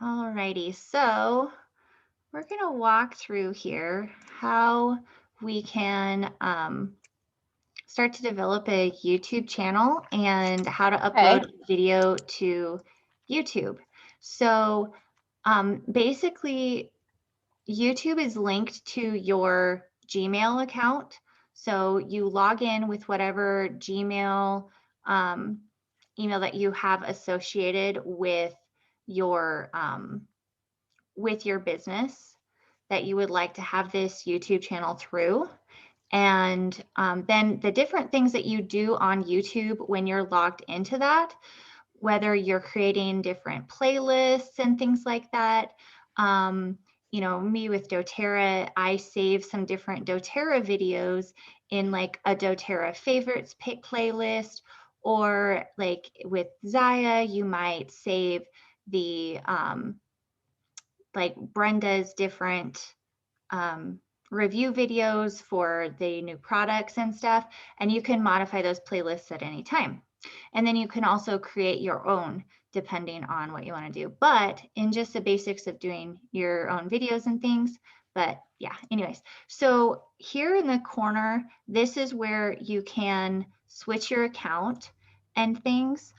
Alrighty, so we're going to walk through here how we can start to develop a YouTube channel and how to Okay. upload video to YouTube. So basically, YouTube is linked to your Gmail account. So you log in with whatever Gmail email that you have associated with your business that you would like to have this YouTube channel through. And then the different things that you do on YouTube when you're logged into that, whether you're creating different playlists and things like that. Me with doTERRA, I save some different doTERRA videos in like a doTERRA favorites playlist, or like with Zaya, you might save the like Brenda's different review videos for the new products and stuff, and you can modify those playlists at any time. And then you can also create your own depending on what you want to do, but in just the basics of doing your own videos and things. But yeah, anyways, so here in the corner, this is where you can switch your account and things.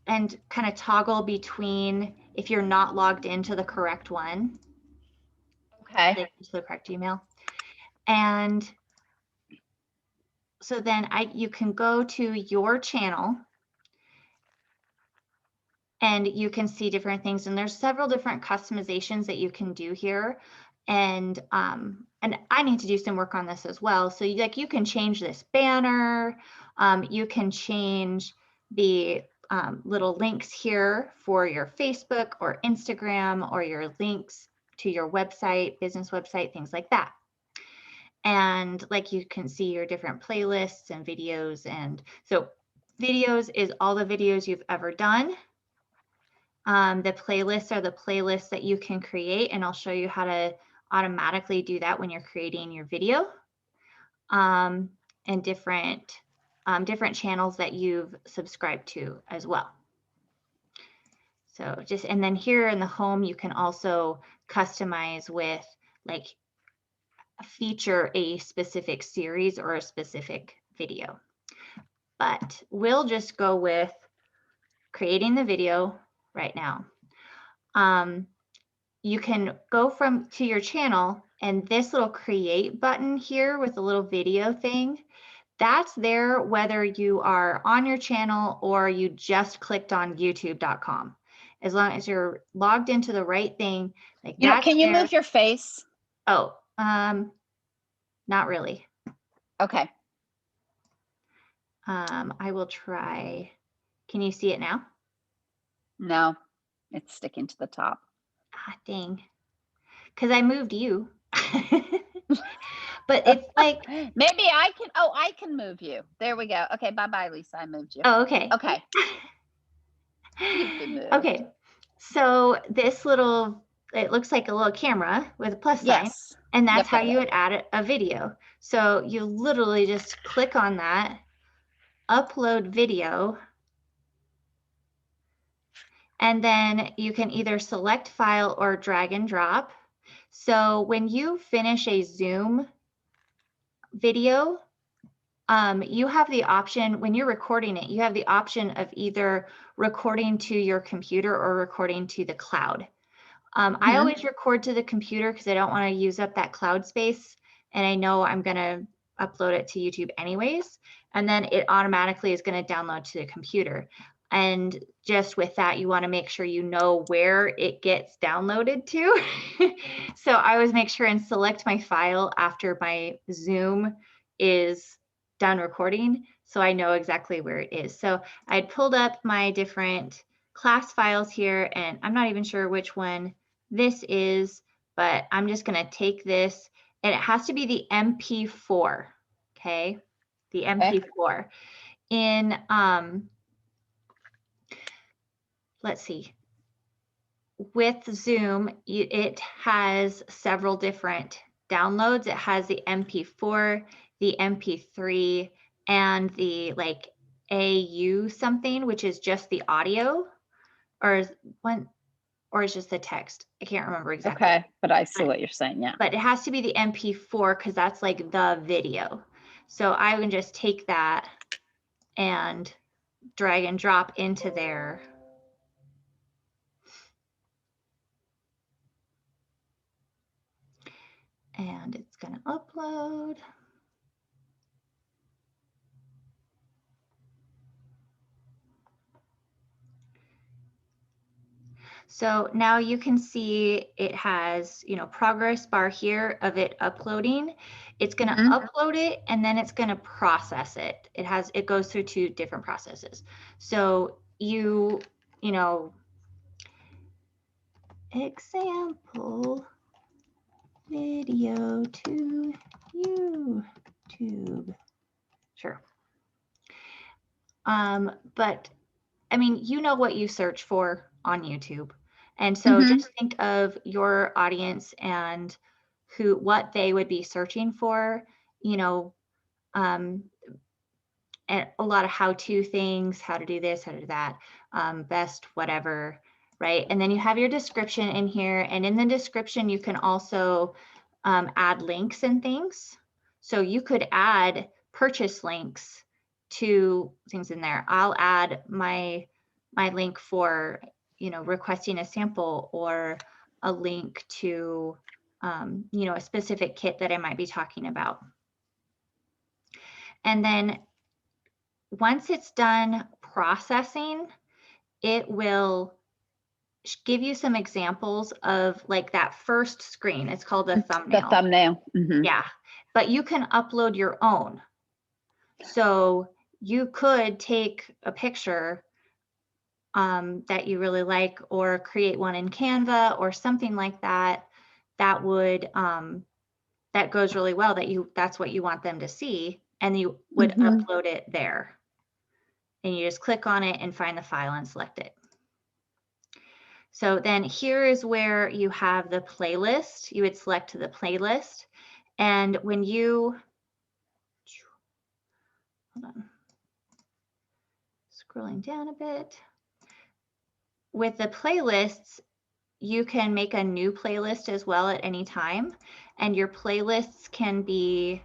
And kind of toggle between if you're not logged into the correct one, Okay. to the correct email. And so then you can go to your channel and you can see different things. And there's several different customizations that you can do here. And I need to do some work on this as well. So you can change this banner. You can change the little links here for your Facebook or Instagram, or your links to your website, business website, things like that. And like you can see your different playlists and videos. And so videos is all the videos you've ever done. The playlists are the playlists that you can create, and I'll show you how to automatically do that when you're creating your video. And different channels that you've subscribed to as well. So and then here in the home, you can also customize with like feature a specific series or a specific video. But we'll just go with creating the video right now. You can go to your channel, and this little create button here with the little video thing, that's there whether you are on your channel or you just clicked on youtube.com. As long as you're logged into the right thing, like that's Can you there. move your face? Oh, not really. Okay. I will try. Can you see it now? No, it's sticking to the top. Ah, dang. Because I moved you. But it's like, maybe I can move you. There we go. Okay, bye-bye, Lisa. I moved you. oh, okay. Okay. You've been moved. Okay. So this little, it looks like a little camera with a plus sign. Yes. And that's how you would add a video. So you literally just click on that, upload video, and then you can either select file or drag and drop. So when you finish a Zoom video, you have the option, when you're recording it, you have the option of either recording to your computer or recording to the cloud. I always record to the computer because I don't want to use up that cloud space, and I know I'm going to upload it to YouTube anyways, and then it automatically is going to download to the computer. And just with that, you want to make sure you know where it gets downloaded to. So I always make sure and select my file after my Zoom is done recording, so I know exactly where it is. So I'd pulled up my different class files here, and I'm not even sure which one this is, but I'm just going to take this, and it has to be the MP4. Okay, the MP4 in let's see, with Zoom, it has several different downloads. It has the MP4, the MP3, and the like AU something, which is just the audio. or is one, or is just the text? I can't remember exactly. Okay, but I see what you're saying. Yeah. But it has to be the MP4 because that's like the video. So I would just take that and drag and drop into there. And it's going to upload. So now you can see it has, progress bar here of it uploading. It's going to upload it and then it's going to process it. It goes through 2 different processes. So example video to YouTube. Sure. But I mean, what you search for on YouTube. And so just think of your audience and what they would be searching for, and a lot of how-to things, how to do this, how to do that, best, whatever, right? And then you have your description in here. And in the description, you can also add links and things. So you could add purchase links to things in there. I'll add my link for, requesting a sample, or a link to, a specific kit that I might be talking about. And then once it's done processing, it will give you some examples of like that first screen. It's called the thumbnail. The thumbnail. Yeah, but you can upload your own. So you could take a picture that you really like, or create one in Canva or something like that, that would that goes really well, that's what you want them to see, and you would upload it there. And you just click on it and find the file and select it. So then here is where you have the playlist. You would select the playlist. And when you, hold on, scrolling down a bit. With the playlists, you can make a new playlist as well at any time. And your playlists can be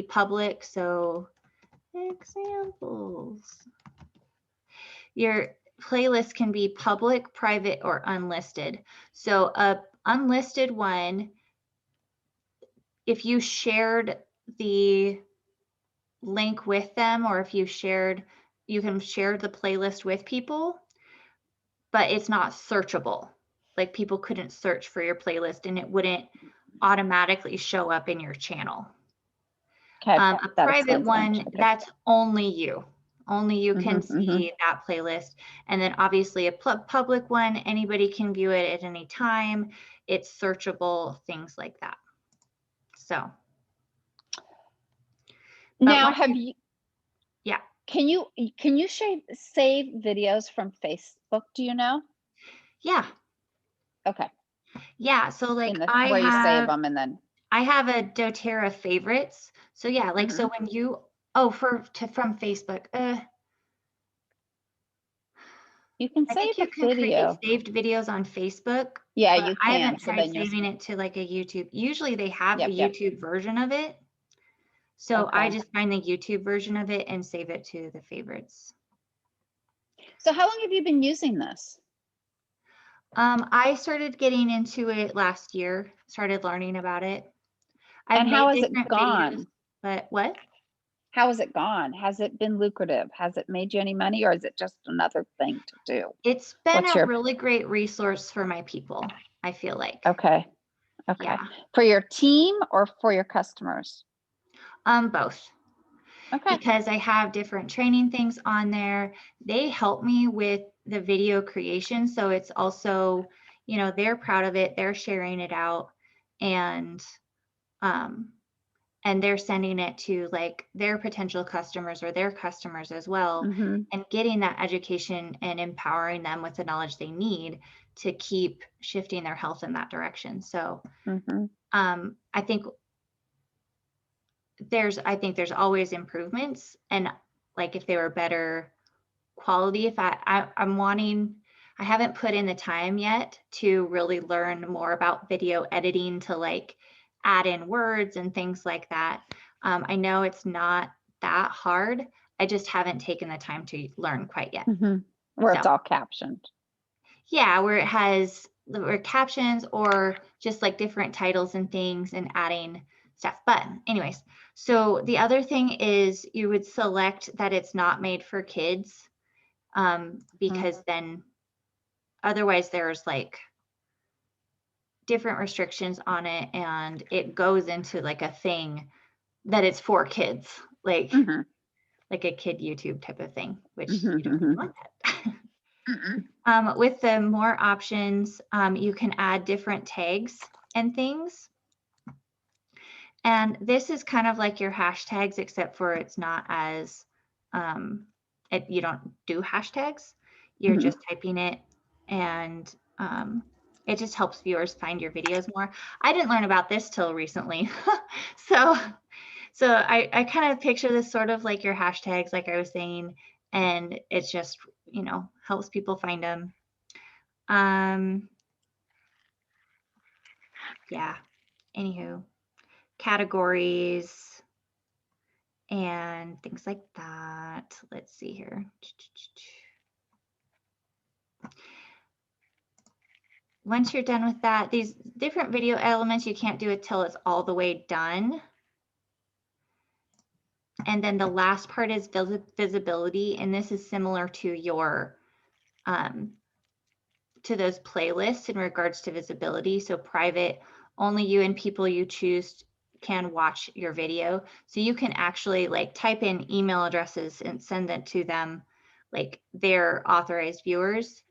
public. So examples. Your playlist can be public, private, or unlisted. So a unlisted one, if you shared the link with them, or if you can share the playlist with people, but it's not searchable. Like people couldn't search for your playlist and it wouldn't automatically show up in your channel. Okay, a private one, that's only you. Only you can see that playlist. And then obviously a public one, anybody can view it at any time. It's searchable, things like that. So. Now, yeah. Can you save videos from Facebook? Do you know? Yeah. Okay. Yeah. So like where you save them, and then I have a doTERRA favorites. So yeah, like so when you from Facebook, you can save a video. Create saved videos on Facebook. Yeah, you can. I haven't tried saving it to like a YouTube. Usually they have a YouTube version of it. So I just find the YouTube version of it and save it to the favorites. So how long have you been using this? I started getting into it last year, started learning about it. And how has it gone? But what? How has it gone? Has it been lucrative? Has it made you any money, or is it just another thing to do? It's been a really great resource for my people, I feel like. Okay. Okay. Yeah. For your team or for your customers? Both. Okay. Because I have different training things on there. They help me with the video creation. So it's also, they're proud of it. They're sharing it out, and they're sending it to like their potential customers or their customers as well, and getting that education and empowering them with the knowledge they need to keep shifting their health in that direction. So I think there's always improvements, and like if they were better quality. If I'm wanting, I haven't put in the time yet to really learn more about video editing, to like add in words and things like that. I know it's not that hard. I just haven't taken the time to learn quite yet. Where So it's all captioned. yeah, where it has or captions or just like different titles and things and adding stuff. But anyways, so the other thing is you would select that it's not made for kids, because then otherwise there's like different restrictions on it, and it goes into like a thing that it's for kids, like like a kid YouTube type of thing, which you don't really want that. With the more options, you can add different tags and things. And this is kind of like your hashtags, except for it's not as, you don't do hashtags. You're just typing it, and it just helps viewers find your videos more. I didn't learn about this till recently. So I kind of picture this sort of like your hashtags, like I was saying, and it's just, helps people find them. Yeah, anywho, categories and things like that. Let's see here. Once you're done with that, these different video elements, you can't do it till it's all the way done. And then the last part is visibility, and this is similar to your to those playlists in regards to visibility. So private, only you and people you choose can watch your video. So you can actually like type in email addresses and send that to them, like their authorized viewers.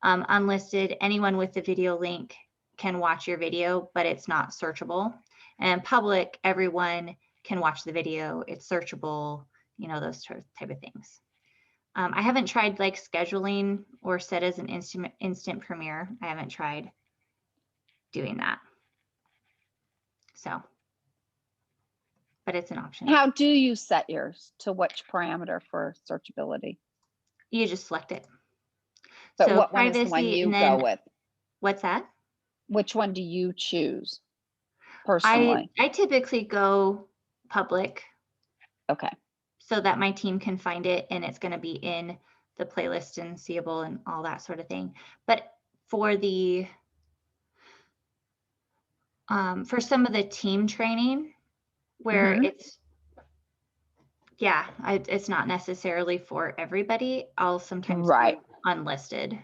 Unlisted, anyone with the video link can watch your video, but it's not searchable. And public, everyone can watch the video. It's searchable, those type of things. I haven't tried like scheduling or set as an instant premiere. I haven't tried doing that. So, but it's an option. How do you set yours to which parameter for searchability? You just select it. But so what one is the one you go with? What's that? Which one do you choose personally? I typically go public. Okay. So that my team can find it, and it's going to be in the playlist and seeable and all that sort of thing. But for the for some of the team training where it's not necessarily for everybody, I'll sometimes do unlisted.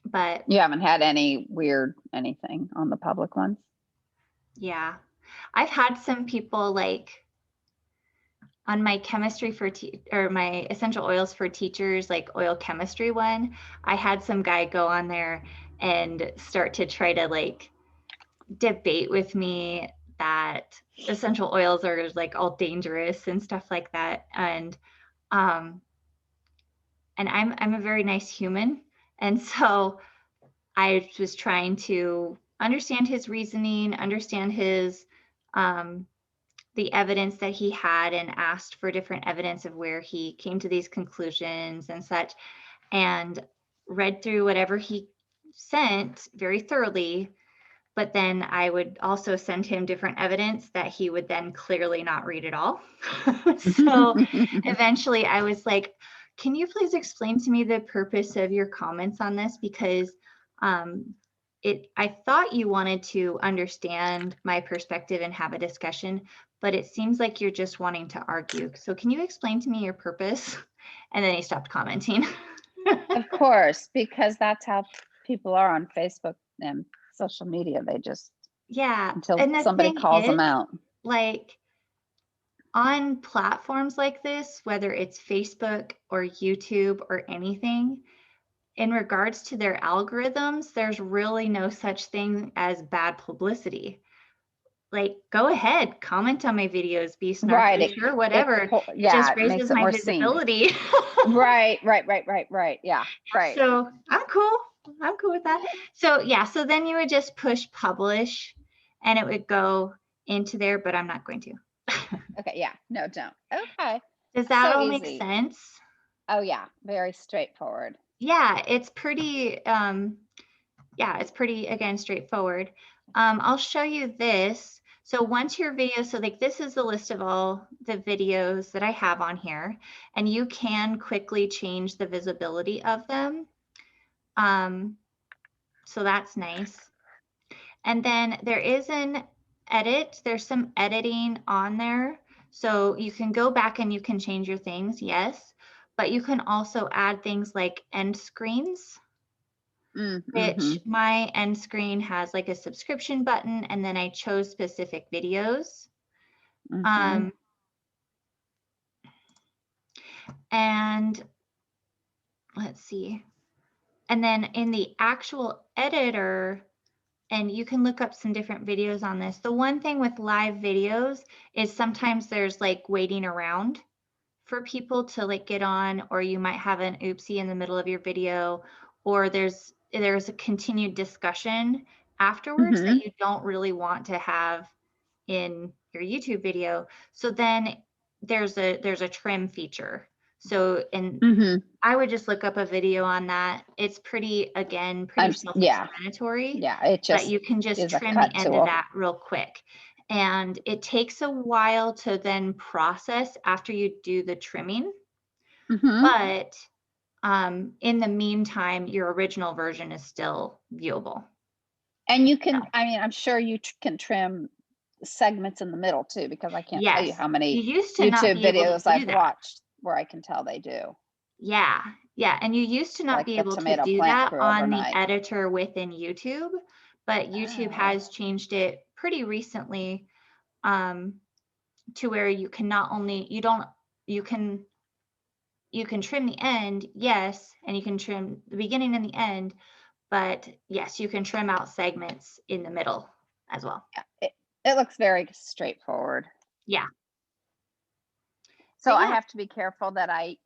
But you haven't had any weird anything on the public ones? Yeah, I've had some people like on my chemistry or my essential oils for teachers, like oil chemistry one, I had some guy go on there and start to try to like debate with me that essential oils are like all dangerous and stuff like that. And I'm a very nice human. And so I was trying to understand his reasoning, understand his, the evidence that he had, and asked for different evidence of where he came to these conclusions and such, and read through whatever he sent very thoroughly. But then I would also send him different evidence that he would then clearly not read at all. So eventually I was like, can you please explain to me the purpose of your comments on this? Because I thought you wanted to understand my perspective and have a discussion, but it seems like you're just wanting to argue. So can you explain to me your purpose? And then he stopped commenting. Of course, because that's how people are on Facebook and social media. They just, until somebody calls them out. Like on platforms like this, whether it's Facebook or YouTube or anything, in regards to their algorithms, there's really no such thing as bad publicity. Like, go ahead, comment on my videos, be snarky, sure, whatever. It just raises my visibility. Right. Yeah, right. So I'm cool with that. So yeah, so then you would just push publish and it would go into there, but I'm not going to. Okay, yeah, no, don't. Okay. Does that all make sense? Oh yeah, very straightforward. Yeah, it's pretty, again, straightforward. I'll show you this. So once your video, so like this is the list of all the videos that I have on here, and you can quickly change the visibility of them. So that's nice. And then there is an edit. There's some editing on there. So you can go back and you can change your things, yes. But you can also add things like end screens, which my end screen has like a subscription button, and then I chose specific videos. And let's see. And then in the actual editor, and you can look up some different videos on this. The one thing with live videos is sometimes there's like waiting around for people to like get on, or you might have an oopsie in the middle of your video, or there's a continued discussion afterwards that you don't really want to have in your YouTube video. So then there's a trim feature. So, and I would just look up a video on that. It's pretty self-explanatory. Yeah, it just, but you can just trim the end of that real quick. And it takes a while to then process after you do the trimming. But in the meantime, your original version is still viewable. And you can, I mean, I'm sure you can trim segments in the middle too, because I can't tell you how many YouTube videos I've watched where I can tell they do. Yeah. And you used to not be able to do that on the editor within YouTube, but YouTube has changed it pretty recently to where you can not only, you can trim the end, yes, and you can trim the beginning and the end, but yes, you can trim out segments in the middle as well. It looks very straightforward. Yeah. So I have to be careful that I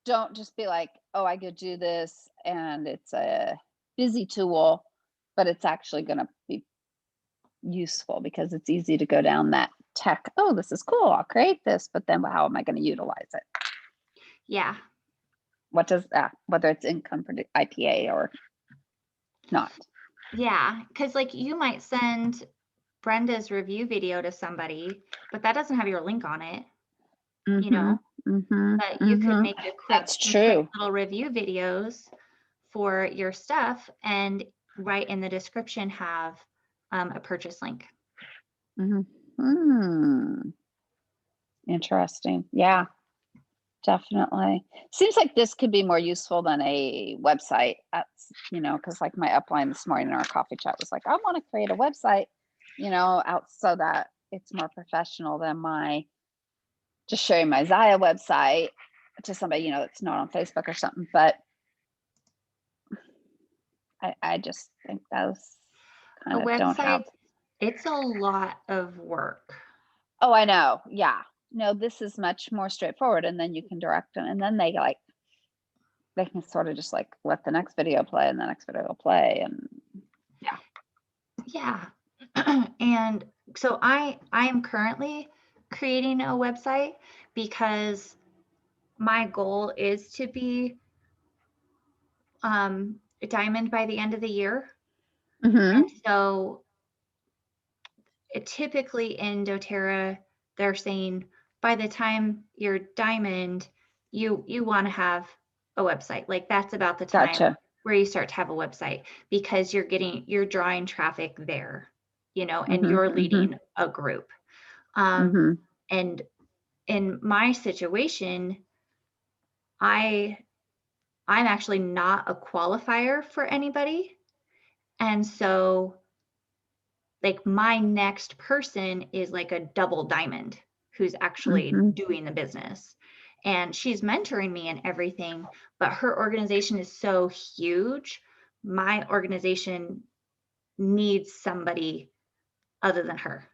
don't just be like, oh, I could do this and it's a busy tool, but it's actually going to be useful, because it's easy to go down that tech. Oh, this is cool, I'll create this, but then how am I going to utilize it? Yeah. What does that, whether it's income for IPA or not? Yeah, because like you might send Brenda's review video to somebody, but that doesn't have your link on it, you know. But you could make a quick little review videos for your stuff, and right in the description have a purchase link. Interesting. Yeah, definitely. Seems like this could be more useful than a website. That's, you know, because like my upline this morning in our coffee chat was like, I want to create a website, you know, out so that it's more professional than my just sharing my Zaya website to somebody, you know, that's not on Facebook or something. But I just think those kind of don't have. It's a lot of work. Oh, I know. Yeah. No, this is much more straightforward, and then you can direct them, and then they can sort of just like let the next video play and the next video will play, and yeah. And so I am currently creating a website because my goal is to be a diamond by the end of the year. And so typically in doTERRA, they're saying by the time you're diamond, you want to have a website. Like that's about the time where you start to have a website, because you're drawing traffic there, you know, and you're leading a group. And in my situation, I'm actually not a qualifier for anybody. And so like my next person is like a double diamond who's actually doing the business, and she's mentoring me and everything, but her organization is so huge. My organization needs somebody other than her.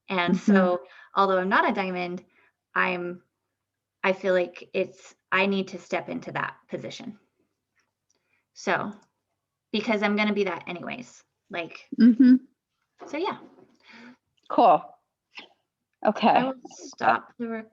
And so although I'm not a diamond, I feel like I need to step into that position. So, because I'm going to be that anyways, like, so yeah. Cool. Okay. I will stop the